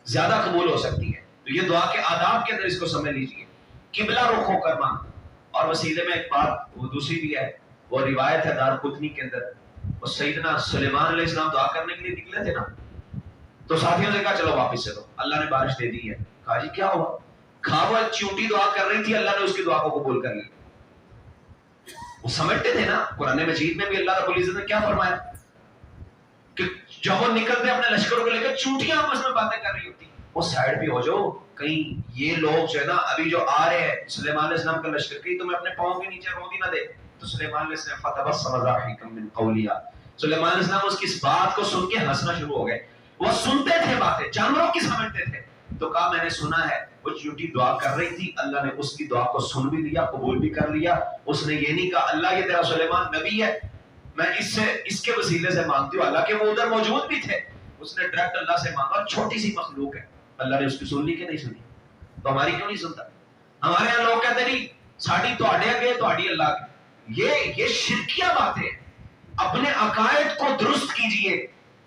زیادہ قبول ہو سکتی ہے۔ تو یہ دعا کے آداب کے اندر اس کو سمجھ لیجئے، قبلہ رخ ہو کر مانگنا۔ اور وسیلے میں ایک بات وہ دوسری بھی ہے، وہ روایت ہے دارقطنی کے اندر، وہ سیدنا سلیمان علیہ السلام دعا کرنے کے لیے نکلے تھے نا، تو ساتھیوں نے کہا چلو واپس چلو، اللہ نے بارش دے دی ہے۔ کہا جی کیا ہوا؟ کہا وہ چونٹی دعا کر رہی تھی، اللہ نے اس کی دعا کو قبول کر لی۔ وہ سمجھتے تھے نا، قرآن مجید میں بھی اللہ رب العزت نے کیا فرمایا کہ جب وہ نکلتے اپنے لشکروں کو لے کر چونٹیاں آپس میں باتیں کر رہی ہوتی، وہ سائڈ پہ ہو جاؤ، کہیں یہ لوگ جو ہے نا ابھی جو آ رہے ہیں سلیمان علیہ السلام کا لشکر، کہیں تمہیں اپنے پاؤں کے نیچے روندی نہ دے. تو سلیمان علیہ السلام فتبسم ضاحکا من قولها، سلیمان علیہ السلام اس کی اس بات کو سن کے ہنسنا شروع ہو گئے. وہ سنتے تھے باتیں، جانوروں کی سمجھتے تھے. تو کہا میں نے سنا ہے وہ جھوٹی دعا کر رہی تھی، اللہ نے اس کی دعا کو سن بھی لیا، قبول بھی کر لیا. اس نے یہ نہیں کہا اللہ یہ تیرا سلیمان نبی ہے میں اس کے وسیلے سے مانگتی ہوں، اللہ کے وہ ادھر موجود بھی تھے. اس نے ڈائریکٹ اللہ سے مانگا، چھوٹی سی مخلوق ہے، اللہ نے اس کی سن لی کہ نہیں سنی؟ تو ہماری کیوں نہیں سنتا؟ ہمارے یہاں لوگ کہتے نہیں ساڑی تواڈے اگے تواڈی اللہ کی. یہ شرکیہ باتیں ہیں. اپنے عقائد کو درست کیجئے.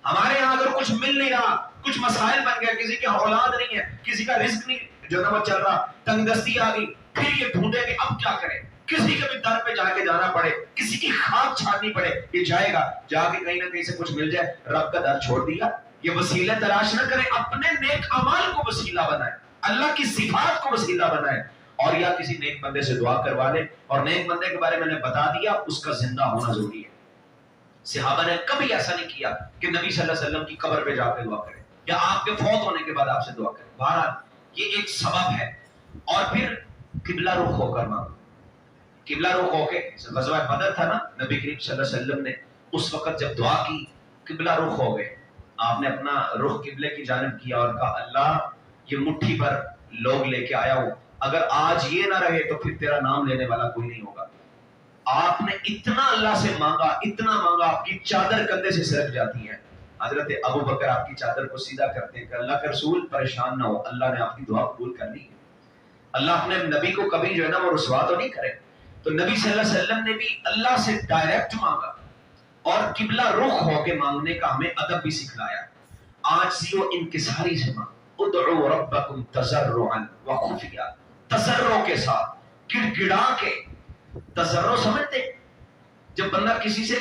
ہمارے یہاں اگر کچھ مل نہیں رہا، کچھ مسائل بن گئے، کسی کی اولاد نہیں ہے، کسی کا رزق نہیں جو ہے نا وہ چل رہا، تنگ دستی آ گئی، پھر یہ ڈھونڈے کہ اب کیا کریں. کسی کے بھی در پہ جا کے جانا پڑے، کسی کی خاک چھاننی پڑے، یہ جائے گا جا کے کہیں نہ کہیں سے کچھ مل جائے. رب کا در چھوڑ دیا. یہ وسیلے تلاش نہ کریں، اپنے نیک اعمال کو وسیلہ بنائیں، اللہ کی صفات کو وسیلہ بنائیں، اور یا کسی نیک بندے سے دعا کروا لیں. اور نیک بندے کے بارے میں نے بتا دیا، اس کا زندہ ہونا ضروری ہے. صحابہ نے کبھی ایسا نہیں کیا کہ نبی صلی اللہ علیہ وسلم کی قبر پہ جا کے دعا کریں یا آپ کے فوت ہونے کے بعد آپ سے دعا کریں. بہرحال یہ ایک سبب ہے. اور پھر قبلہ رخ ہو کر مانگو. قبلہ رخ ہو کے غزوہ بدر تھا نا، نبی کریم صلی اللہ علیہ وسلم نے اس وقت جب دعا کی قبلہ رخ ہو گئے. آپ نے اپنا رخ قبلے کی جانب کیا اور کہا اللہ یہ مٹھی پر لوگ لے کے آیا ہوں، اگر آج یہ نہ رہے تو پھر تیرا نام لینے والا کوئی نہیں ہوگا. آپ نے اتنا اللہ سے مانگا، اتنا مانگا، آپ کی چادر کندھے سے سرک جاتی ہے. حضرت ابو بکر آپ کی چادر کو سیدھا کرتے ہیں کہ اللہ کے رسول پریشان نہ ہو، اللہ نے آپ کی دعا قبول کر لی. اللہ اپنے نبی کو کبھی جو ہے نا وہ رسوا تو نہیں کرے. تو نبی صلی اللہ علیہ وسلم نے بھی اللہ سے ڈائریکٹ مانگا اور قبلہ رخ ہو کے مانگنے کا ہمیں ادب بھی سکھلایا. عاجزی و انکساری سے مانگو. ادعوا ربکم تضرعا وخفیا، تضرع کے ساتھ، گڑ گڑا کے. تضرع سمجھتے جب بندہ کسی سے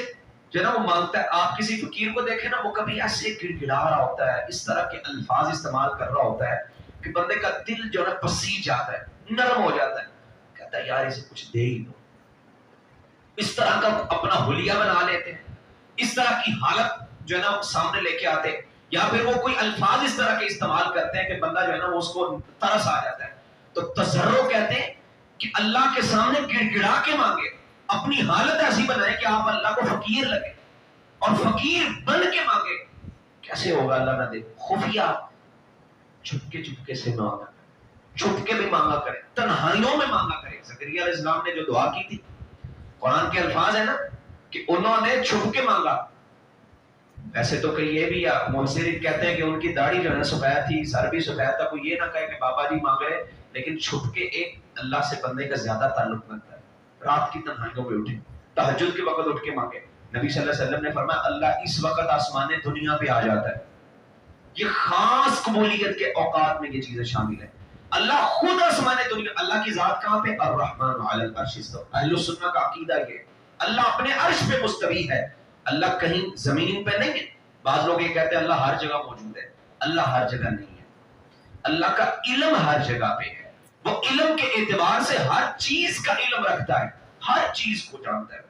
جو ہے نا وہ مانگتا ہے، آپ کسی فقیر کو دیکھیں نا وہ کبھی ایسے گڑ گڑا رہا ہوتا ہے، اس طرح کے الفاظ استعمال کر رہا ہوتا ہے کہ بندے کا دل جو ہے نا پسیج جاتا ہے، نرم ہو جاتا ہے، کہتا ہے یار اسے کچھ دے ہی دو. اس طرح کا اپنا حلیہ بنا لیتے ہیں، اس طرح کی حالت جو ہے نا سامنے لے کے آتے ہیں، یا پھر وہ کوئی الفاظ اس طرح کے استعمال کرتے ہیں کہ بندہ جو ہے نا وہ اس کو ترس آ جاتا ہے. تو تضرع کہتے ہیں کہ اللہ کے سامنے گڑ گڑا کے مانگے، اپنی حالت ایسی بنائے کہ آپ اللہ کو فقیر لگے اور فقیر بن کے مانگے. کیسے ہوگا اللہ نہ دے؟ خفیہ، چھپکے چھپکے سے مانگا، چھپ کے بھی مانگا کرے، تنہائیوں میں مانگا کرے. زکریا علیہ السلام نے جو دعا کی تھی، قرآن کے الفاظ ہیں نا کہ انہوں نے چھپ کے مانگا. ویسے تو کہ یہ بھی مفسرین کہتے ہیں کہ ان کی داڑھی جو ہے نا سفید تھی، سر بھی سفید تھا، کوئی یہ نہ کہے کہ بابا جی مانگ رہے، لیکن چھپ کے ایک اللہ سے بندے کا زیادہ تعلق بنتا ہے. رات کی تنہائیوں میں اٹھے، تہجد کے وقت اٹھ کے مانگے. نبی صلی اللہ علیہ وسلم نے فرمایا اللہ اس وقت آسمان دنیا پہ آ جاتا ہے. یہ خاص قبولیت کے اوقات میں یہ چیزیں شامل ہیں. اللہ خود آسمان دنیا، اللہ کی ذات کہاں پہ؟ الرحمن علی العرش استوى. اہل سنت کا عقیدہ یہ اللہ اپنے عرش پہ مستوی ہے، اللہ کہیں زمین پہ نہیں ہے. بعض لوگ یہ کہتے ہیں اللہ ہر جگہ موجود ہے. اللہ ہر جگہ نہیں ہے. اللہ کا علم ہر جگہ پہ ہے. وہ علم کے اعتبار سے ہر چیز کا علم رکھتا ہے، ہر چیز کو جانتا ہے.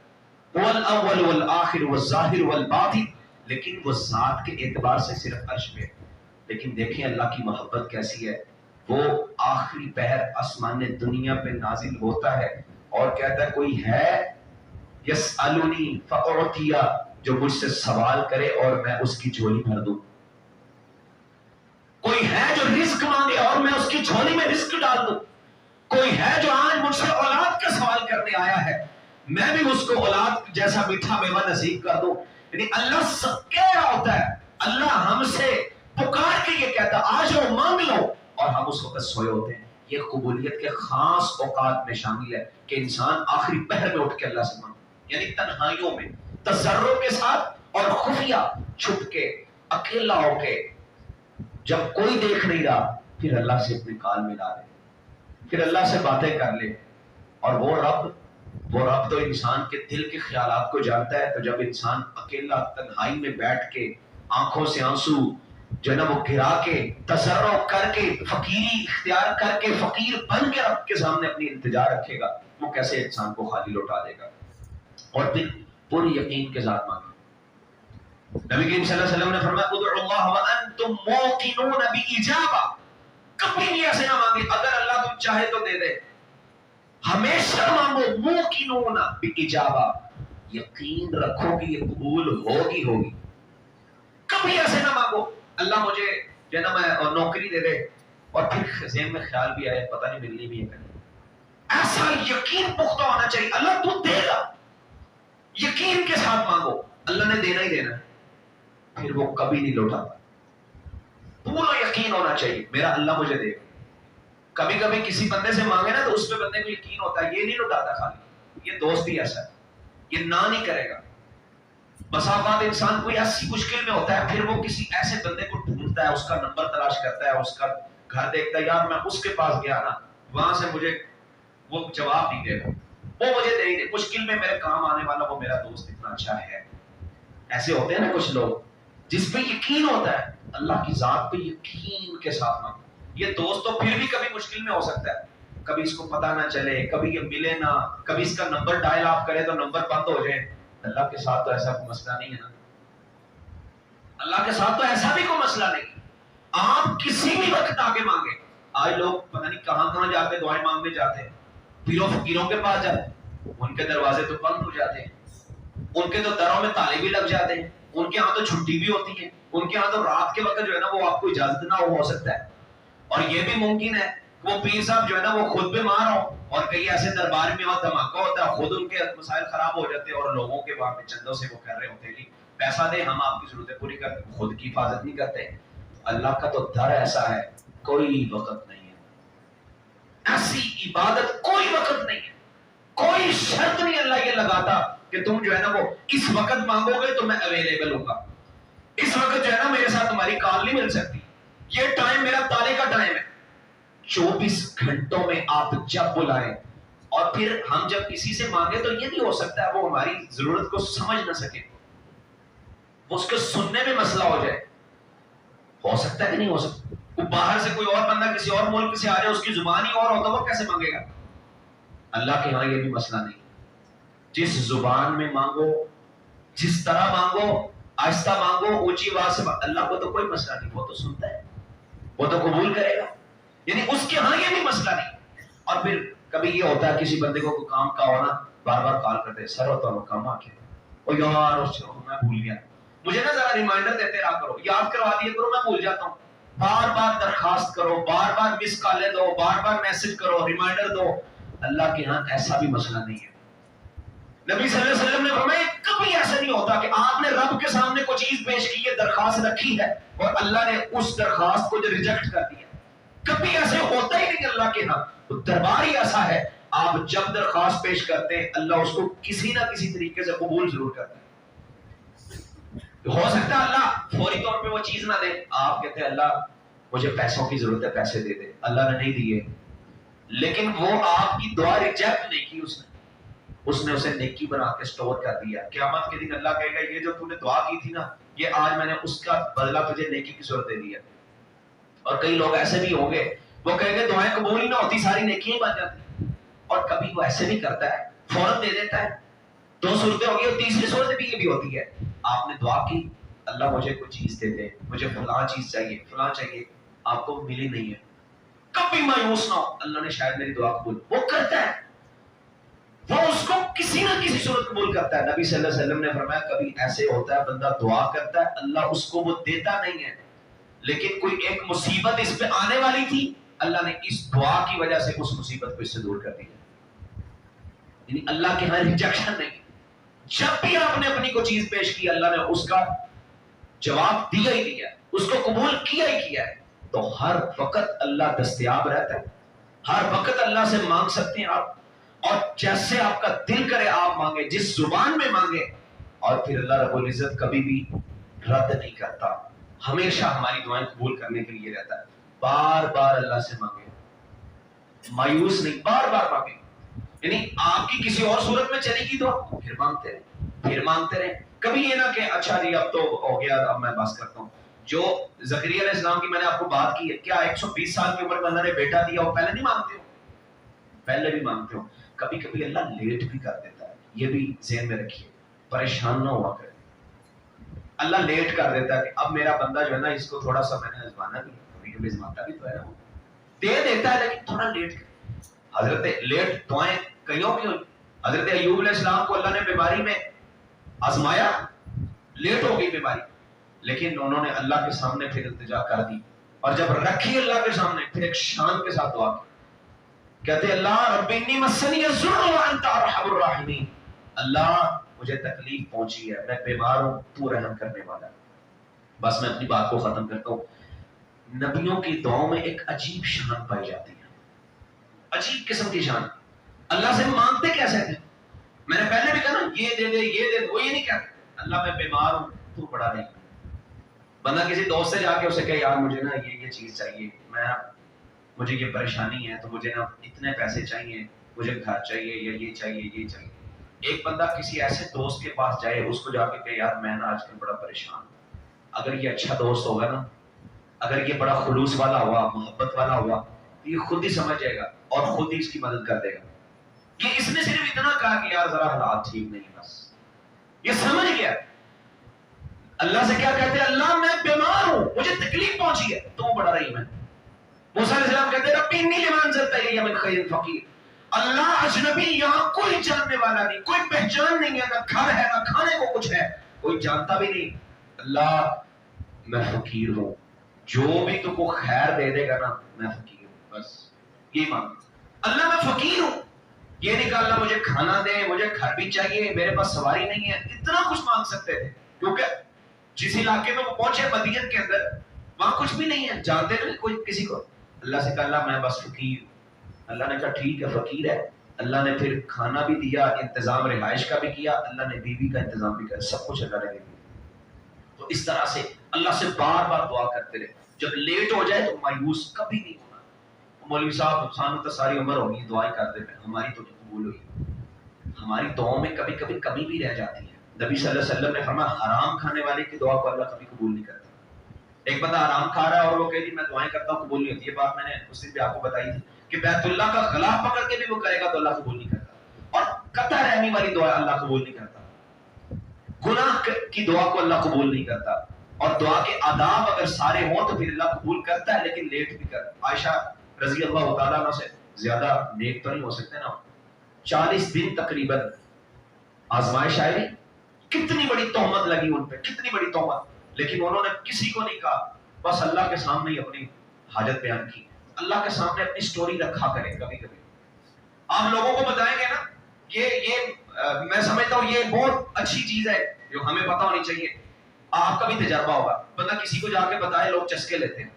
وہ الاول والآخر والظاہر والباطن، لیکن وہ ذات کے اعتبار سے صرف عرش پہ. لیکن دیکھیں اللہ کی محبت کیسی ہے. وہ آخری پہر آسمان دنیا پہ نازل ہوتا ہے اور کہتا ہے کوئی ہے یسألنی فأعطیہ، جو مجھ سے سوال کرے اور میں اس کی جھولی بھر دوں. کوئی ہے جو رزق مانگے اور میں اس کی جھولی میں رزق ڈال دوں. کوئی ہے جو آج مجھ سے اولاد کا سوال کرنے آیا ہے، میں بھی اس کو اولاد جیسا میٹھا میوہ نصیب کر دوں. یعنی اللہ سب کہہ رہا ہوتا ہے. اللہ ہم سے پکار کے یہ کہتا آج وہ مانگ لو، اور ہم اس وقت سوئے ہوتے ہیں. یہ قبولیت کے خاص اوقات میں شامل ہے کہ انسان آخری پہر میں اٹھ کے اللہ سے مانگے، یعنی تنہائیوں میں تضرع کے ساتھ اور خفیہ چھپ کے اکیلا ہو کے، جب کوئی دیکھ نہیں رہا پھر اللہ سے اپنے کال ملا لے، پھر اللہ سے باتیں کر لے. اور وہ رب تو انسان کے دل کے خیالات کو جانتا ہے. تو جب انسان اکیلا تنہائی میں بیٹھ کے آنکھوں سے آنسو جو ہے نا وہ گرا کے تضرع کر کے فقیری اختیار کر کے فقیر بن کے رب کے سامنے اپنی التجا رکھے گا، وہ کیسے انسان کو خالی لوٹا دے گا. اور پھر پوری یقین کے ساتھ مانگے. نبی کریم صلی اللہ علیہ وسلم نے فرمایا ادعوا اللہ وانتم موقنون باجابہ، کبھی بھی ایسے نہ مانگے اگر اللہ تم چاہے تو دے دے. ہمیشہ مانگو موقنون بالاجابہ، یقین رکھو کہ یہ قبول ہوگی. کبھی ایسے نہ مانگو اللہ مجھے جو ہے نا میں نوکری دے دے اور پھر ذہن میں خیال بھی آئے پتہ نہیں ملنی بھی ہے. ایسا یقین پختہ ہونا چاہیے اللہ تو دے گا. یقین کے ساتھ مانگو اللہ نے دینا ہی دینا ہے، پھر وہ کبھی نہیں لوٹاتا. پورا یقین ہونا چاہیے میرا اللہ مجھے دے گا. کبھی کبھی کسی بندے سے مانگے نا تو اس پہ بندے کو یقین ہوتا ہے، یہ نہیں لوٹاتا خالی، یہ دوست ہی ایسا ہے، یہ نہ نہیں کرے گا. بس اوقات انسان کوئی ایسی مشکل میں ہوتا ہے پھر وہ کسی ایسے بندے کو ڈھونڈتا ہے، اس کا نمبر تلاش کرتا ہے، اس کا گھر دیکھتا ہے، یار میں اس کے پاس گیا نا وہاں سے مجھے وہ جواب نہیں دے گا، وہ مجھے دے ہی دے، مشکل میں میرے کام آنے والا وہ میرا دوست اتنا اچھا ہے. ایسے ہوتے ہیں نا کچھ لوگ جس پہ یقین ہوتا ہے، اللہ کی ذات پہ یقین کے ساتھ مانگو. یہ دوست تو پھر بھی کبھی مشکل میں ہو سکتا ہے، کبھی اس کو پتہ نہ چلے، کبھی یہ ملے نہ، کبھی اس کا نمبر ڈائل آپ کرے تو نمبر بند ہو جائے. اللہ کے ساتھ تو ایسا کوئی مسئلہ نہیں ہے نا. اللہ کے ساتھ تو ایسا بھی کوئی مسئلہ نہیں. آپ کسی بھی وقت آگے مانگے. آج لوگ پتہ نہیں کہاں جاتے دعائیں مانگنے جاتے ہیں، پیروں فقیروں کے پاس جاتے ہیں، ان کے دروازے تو بند ہو جاتے ہیں، ان کے تو دروں میں تالے بھی لگ جاتے ہیں، ان کے ہاں تو چھٹی بھی ہوتی ہے، ان کے ہاں تو رات کے وقت جو ہے نا وہ آپ کو اجازت نہ ہو سکتا ہے. اور یہ بھی ممکن ہے وہ پیر صاحب جو ہے نا وہ خود بیمار ہو اور کئی ایسے دربار میں وہاں دھماکہ ہوتا ہے، خود ان کے مسائل خراب ہو جاتے ہیں اور لوگوں کے وہاں پہ چندوں سے وہ کہہ رہے ہوتے ہیں جی پیسہ دے ہم آپ کی ضرورتیں پوری کرتے، خود کی حفاظت نہیں کرتے. اللہ کا تو در ایسا ہے کوئی وقت نہیں ہے، ایسی عبادت کوئی وقت نہیں ہے، کوئی شرط نہیں اللہ یہ لگاتا کہ تم جو ہے نا وہ اس وقت مانگو گے تو میں اویلیبل ہوں گا، اس وقت جو ہے نا میرے ساتھ تمہاری کال نہیں مل سکتی، یہ ٹائم میرا تالے کا ٹائم ہے. 24 گھنٹوں میں آپ جب بلائیں. اور پھر ہم جب کسی سے مانگے تو یہ نہیں ہو سکتا ہے وہ ہماری ضرورت کو سمجھ نہ سکے، اس کو سننے میں مسئلہ ہو جائے. ہو سکتا ہے کہ نہیں ہو سکتا؟ وہ باہر سے کوئی اور بندہ کسی اور ملک سے آ جائے اس کی زبان ہی اور ہوتا وہ کیسے مانگے گا؟ اللہ کے ہاں یہ بھی مسئلہ نہیں. جس زبان میں مانگو، جس طرح مانگو، آہستہ مانگو، اونچی آواز سے مانگو، اللہ کو تو کوئی مسئلہ نہیں، وہ تو سنتا ہے، وہ تو قبول کرے گا. یعنی اس کے ہاں یہ بھی مسئلہ نہیں. اور پھر کبھی یہ ہوتا ہے کسی بندے کو کام کا ہونا بار بار کال کرتے سر ہوتا ہے کام آ کے او یار میں بھول گیا، مجھے نا ذرا ریمائنڈر دیتے رہا کرو، یاد کروا دیا کرو، میں بھول جاتا ہوں. بار بار درخواست کرو، بار بار مس کالیں دو، بار بار میسج کرو، ریمائنڈر دو. اللہ کے ہاں ایسا بھی مسئلہ نہیں ہے. نبی صلی اللہ علیہ وسلم نے فرمایا کبھی ایسا نہیں ہوتا کہ آپ نے رب کے سامنے کوئی چیز پیش کی ہے، درخواست رکھی ہے اور اللہ نے اس درخواست کو جو ریجیکٹ کر دیا. کبھی ایسے ہوتا ہی نہیں. اللہ کے ہاں دربار ہی ایسا ہے، آپ جب درخواست پیش کرتے ہیں اللہ اس کو کسی نہ کسی طریقے سے قبول ضرور کرتا ہے. ہو سکتا ہے اللہ فوری طور پہ وہ چیز نہ دے، آپ کہتے ہیں اللہ مجھے پیسوں کی ضرورت ہے پیسے دے دے، اللہ نے نہیں دیے، لیکن وہ آپ کی دعا ریجیکٹ نہیں کی، اس نے اسے نیکی بنا کے سٹور کر دیا. قیامت کے دن اللہ کہے گا یہ جو تو نے دعا کی تھی نا یہ آج میں نے اس کا بدلہ تجھے نیکی کی صورت دے دیا. اور کئی لوگ ایسے بھی ہوں گے وہ کہیں گے دعائیں قبول ہی نہ ہوتی ساری نیکیاں بن جاتی. اور کبھی وہ ایسے بھی کرتا ہے فوراً دے دیتا ہے. 2 صورتیں ہوگی اور تیسری صورت بھی یہ بھی ہوتی ہے آپ نے دعا کی اللہ مجھے کوئی چیز دے دے، مجھے فلاں چیز چاہیے فلاں چاہیے، آپ کو ملی نہیں ہے، کبھی مایوس نہ ہو، اللہ نے شاید میری دعا قبول، وہ کرتا ہے، وہ اس کو کسی نہ کسی صورت قبول کرتا ہے. نبی صلی اللہ علیہ وسلم نے فرمایا کبھی ایسے ہوتا ہے بندہ دعا کرتا ہے اللہ اس کو وہ دیتا نہیں ہے، لیکن کوئی ایک مصیبت اس پہ آنے والی تھی اللہ نے اس دعا کی وجہ سے اس مصیبت کو اس سے دور کر دیا. یعنی اللہ کے ہاں ریجیکشن نہیں. جب بھی آپ نے اپنی کوئی چیز پیش کی اللہ نے اس کا جواب دیا ہی دیا، اس کو قبول کیا ہی کیا ہے. تو ہر وقت اللہ دستیاب رہتا ہے، ہر وقت اللہ سے مانگ سکتے ہیں آپ، اور جیسے آپ کا دل کرے آپ مانگے، جس زبان میں مانگے. اور پھر اللہ رب العزت کبھی بھی رد نہیں کرتا، ہمیشہ ہماری دعائیں قبول کرنے کے لیے رہتا ہے. بار بار اللہ سے مانگے، مایوس نہیں، بار بار مانگے. یعنی آپ کی کسی اور صورت میں چلے گی تو پھر مانگتے رہیں، پھر مانگتے رہیں. کبھی یہ نہ کہ اچھا جی اب تو ہو گیا اب میں بس کرتا ہوں. جو زکریا علیہ السلام کی میں نے آپ کو بات کی ہے، کیا 120 سال کی عمر میں اللہ نے بیٹا دیا وہ پہلے نہیں مانگتے ہو؟ پہلے بھی مانگتے ہو. کبھی کبھی اللہ لیٹ بھی کر دیتا ہے، یہ بھی ذہن میں رکھیے، پریشان نہ ہوا کرے. اللہ لیٹ کر دیتا ہے کہ اب میرا بندہ جو ہے نا اس کو تھوڑا سا میں نے آزمانا بھی، کبھی کبھی آزماتا بھی تو ہے نا. دے دیتا ہے لیکن تھوڑا لیٹ. حضرت لیٹ دعائیں کئیوں کی ہوئی. حضرت ایوب علیہ السلام کو اللہ نے بیماری میں آزمایا, لیٹ ہو گئی بیماری, لیکن انہوں نے اللہ کے سامنے پھر التجا کر دی, اور جب رکھی اللہ کے سامنے پھر ایک شان کے ساتھ دعا کی. کہتے اللہ رب انی مسنی الضر وانت ارحم الراحمین, اللہ مجھے تکلیف پہنچی ہے, میں بیمار ہوں, تو رحم کرنے والا ہے. بس میں اپنی بات کو ختم کرتا ہوں. نبیوں کی دعاؤں میں ایک عجیب شان پائی جاتی ہے, عجیب قسم کی شان. اللہ سے مانگتے کیسے تھے؟ میں نے پہلے بھی کہا نا, یہ دے دے یہ دے دے, وہ یہ نہیں کہتے اللہ میں بیمار ہوں تو بڑا نہیں. بندہ کسی دوست سے جا کے اسے کہ یار مجھے نا یہ چیز چاہیے, مجھے یہ پریشانی ہے تو مجھے نا اتنے پیسے چاہیے, مجھے گھر چاہیے, یا یہ چاہیے یہ چاہیے. ایک بندہ کسی ایسے دوست کے پاس جائے, اس کو جا کے کہ یار میں نا آج کل بڑا پریشان ہوں, اگر یہ اچھا دوست ہوگا نا, اگر یہ بڑا خلوص والا ہوا, محبت والا ہوا, تو یہ خود ہی سمجھ جائے گا اور خود ہی اس کی مدد کر دے گا. یہ اس نے صرف اتنا کہا کہ یار ذرا حالات ٹھیک نہیں, بس یہ سمجھ گیا. اللہ سے کیا کہتے ہیں, اللہ میں بیمار ہوں, مجھے تکلیف پہنچی ہے, تو بڑا رحیم ہے. موسیٰ علیہ السلام کہتے ہیں رب انی لما انزلت الی من خیر فقیر, اللہ اجنبی, یہاں کوئی جاننے والا نہیں, کوئی پہچان نہیں ہے, نہ گھر ہے نہ کھانے کو کچھ ہے, کوئی جانتا بھی نہیں. اللہ میں فقیر ہوں, جو بھی تو کو خیر دے دے گا نا, میں فقیر ہوں, بس یہ مانگ. اللہ میں فقیر ہوں, یہ نہیں کہ اللہ مجھے کھانا دے, مجھے گھر بھی چاہیے, میرے پاس سواری نہیں ہے. اتنا کچھ مانگ سکتے تھے, کیونکہ جس علاقے میں وہ پہنچے مدینہ کے اندر, وہاں کچھ بھی نہیں ہے, جانتے نہیں کوئی کسی کو. اللہ سے کہا اللہ میں بس فقیر. اللہ نے کہا ٹھیک ہے فقیر ہے. اللہ نے پھر کھانا بھی دیا, انتظام رہائش کا بھی کیا, اللہ نے بیوی کا انتظام بھی کیا, سب کچھ اللہ نے دیا. تو اس طرح سے اللہ سے بار بار دعا کرتے رہے. جب لیٹ ہو جائے تو مایوس کبھی نہیں ہونا. مولوی صاحب نقصان تو ساری عمر ہوگی, دعائیں کرتے رہے, ہماری تو قبول ہوئی. ہماری دعاؤں میں کبھی کبھی کمی بھی رہ جاتی ہے. نبی صلی اللہ علیہ وسلم نے فرمایا حرام کھانے والے کی دعا کو اللہ کبھی قبول نہیں کرتا. ایک بندہ حرام کھا رہا ہے اور وہ کہے جی میں دعائیں کرتا ہوں, قبول نہیں ہوتی. یہ بات میں نے اس دن بھی آپ کو بتائی تھی کہ بیت اللہ کا غلاف پکڑ کے بھی وہ کرے گا تو اللہ قبول نہیں کرتا, اور قطع رحمی والی دعا اللہ قبول نہیں کرتا. گناہ کی دعا کو اللہ قبول نہیں کرتا, اور دعا کے آداب اگر سارے ہوں تو پھر اللہ قبول کرتا ہے, لیکن لیٹ بھی کرتا. عائشہ رضی اللہ تعالیٰ عنہ سے زیادہ نیک تو نہیں ہو سکتے نا. 40 دن تقریباً آزمائش آئی, کتنی بڑی تہمت لگی ان پہ, کتنی بڑی تہمت, لیکن انہوں نے کسی کو نہیں کہا, بس اللہ کے سامنے ہی اپنی حاجت بیان کی. اللہ کے سامنے اپنی سٹوری رکھا کریں. کبھی کبھی آپ لوگوں کو بتائیں گے نا, یہ میں سمجھتا ہوں یہ بہت اچھی چیز ہے جو ہمیں پتہ ہونی چاہیے. آپ کا بھی تجربہ ہوگا, بندہ کسی کو جا کے بتائے, لوگ چسکے لیتے ہیں,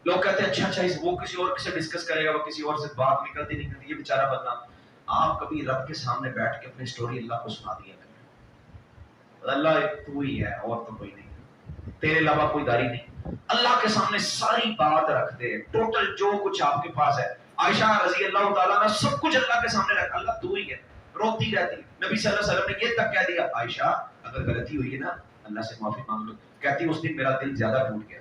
لوگ کہتے ہیں اچھا وہ کسی اور سے ڈسکس کرے گا, وہ کسی اور سے بات نکلتی یہ بیچارہ بندہ. آپ کبھی رب کے سامنے بیٹھ کے اپنی سٹوری اللہ کو سنا دیا کریں, اللہ تو ہی ہے اور تو کوئی نہیں, تیرے علاوہ کوئی داری نہیں. اللہ کے سامنے ساری بات رکھ دے, ٹوٹل جو کچھ آپ کے پاس ہے. عائشہ رضی اللہ تعالیٰ نے سب کچھ اللہ کے سامنے رکھ, اللہ تو ہی ہے, روتی رہتی. نبی صلی اللہ علیہ وسلم نے یہ تک کہہ دیا عائشہ اگر غلطی ہوئی ہے نا اللہ سے معافی مانگ لو. کہتی اس دن میرا دل زیادہ ٹوٹ گیا.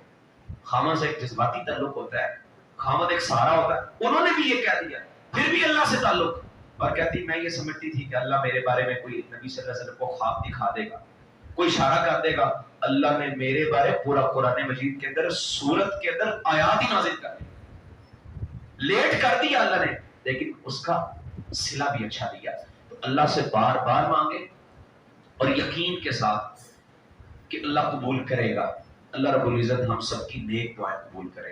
خامد سے ایک جذباتی تعلق ہوتا ہے, خامد ایک سہارا ہوتا ہے, انہوں نے بھی یہ کہہ دیا, پھر بھی اللہ سے تعلق. اور کہتی میں یہ سمجھتی تھی کہ اللہ میرے بارے میں کوئی نبی صلی اللہ علیہ وسلم کو خواب دکھا دے گا, کوئی اشارہ کر دے گا. اللہ نے میرے بارے پورا قرآن مجید کے اندر سورت کے اندر آیات ہی نازل کر دی. لیٹ کر دیا اللہ نے, لیکن اس کا صلہ بھی اچھا دیا. تو اللہ سے بار بار مانگے اور یقین کے ساتھ کہ اللہ قبول کرے گا. اللہ رب العزت ہم سب کی نیک دعائیں قبول کرے.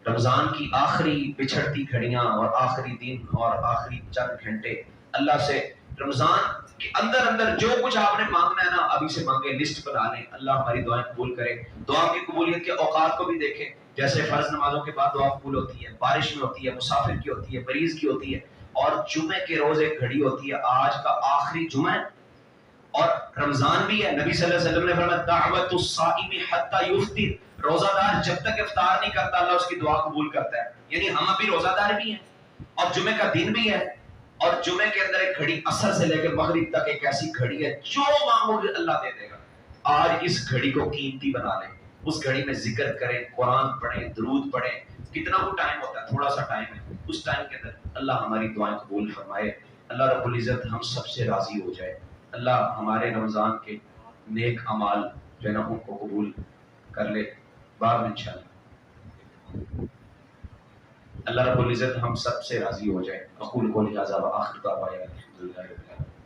رمضان کی آخری بچھڑتی گھڑیاں اور آخری دن اور آخری چند گھنٹے, اللہ سے رمضان کے اندر جو کچھ آپ نے مانگنا ہے نا ابھی سے مانگے, لسٹ بنا لیں. اللہ ہماری دعائیں قبول کرے. دعا کی قبولیت کے اوقات کو بھی دیکھیں, جیسے فرض نمازوں کے بعد دعا قبول ہوتی ہے, بارش میں ہوتی ہے, مسافر کی ہوتی ہے, مریض کی ہوتی ہے, اور جمعے کے روز ایک گھڑی ہوتی ہے, آج کا آخری جمعہ اور رمضان بھی ہے. نبی صلی اللہ علیہ وسلم نے فرمایا دعوت الصائم حتی یفطر, روزہ دار جب تک افطار نہیں کرتا اللہ اس کی دعا قبول کرتا ہے. یعنی ہم ابھی روزہ دار بھی ہیں اور جمعے کا دن بھی ہے, اور جمعے کے اندر ایک گھڑی عصر سے لے کے مغرب تک ایک ایسی گھڑی ہے جو مانگو گے اللہ دے دے گا. آج اس گھڑی کو قیمتی بنا لیں, اس گھڑی میں ذکر کریں, قرآن پڑھیں, درود پڑھیں. کتنا وہ ٹائم ہوتا ہے, تھوڑا سا ٹائم ہے, اس ٹائم کے اندر اللہ ہماری دعائیں قبول فرمائے. اللہ رب العزت ہم سب سے راضی ہو جائے. اللہ ہمارے رمضان کے نیک اعمال جو ہے نا ان کو قبول کر لے. بعد میں انشاءاللہ اللہ رب العزت ہم سب سے راضی ہو جائے. اقول قولی ھذا وآخر دعوانا الحمدللہ رب العالمین.